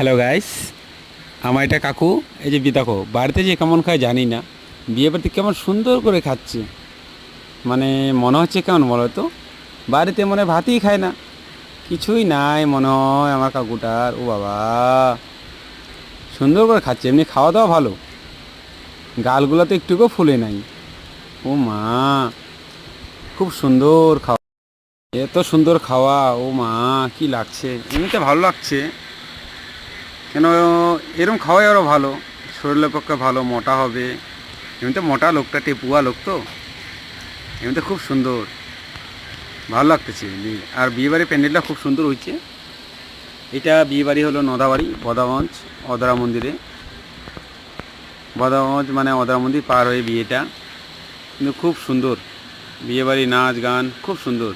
Hello guys, আমার এটা কাকু। এই যে দেখো বাড়িতে যে কেমন খায় জানি না, বিয়ে বাড়িতে কেমন সুন্দর করে খাচ্ছে। মানে মনে হচ্ছে কেমন বলো তো, বাড়িতে মনে হয় ভাতই খায় না, কিছুই নাই মনে হয় আমার কাকুটার। ও বাবা, সুন্দর করে খাচ্ছে, এমনি খাওয়া দাওয়া ভালো, গালগুলো তো একটুকুও ফুলে নাই। ও মা, খুব সুন্দর খাওয়া, এত সুন্দর খাওয়া। ও মা, কি লাগছে, এমনিতে ভালো লাগছে। কেন এরকম খাওয়াই আরও ভালো, শরীরের পক্ষে ভালো, মোটা হবে। এমনিতে মোটা লোকটা, টেপুয়া লোক তো, এমনিতে খুব সুন্দর, ভালো লাগতেছে। আর বিয়েবাড়ির প্যান্ডেলটা খুব সুন্দর হয়েছে। এটা বিয়েবাড়ি হলো নদাবাড়ি বদাগঞ্জ অদরা মন্দিরে। বদাগঞ্জ মানে অদরা মন্দির পার হয়ে বিয়েটা, কিন্তু খুব সুন্দর বিয়েবাড়ি, নাচ গান খুব সুন্দর।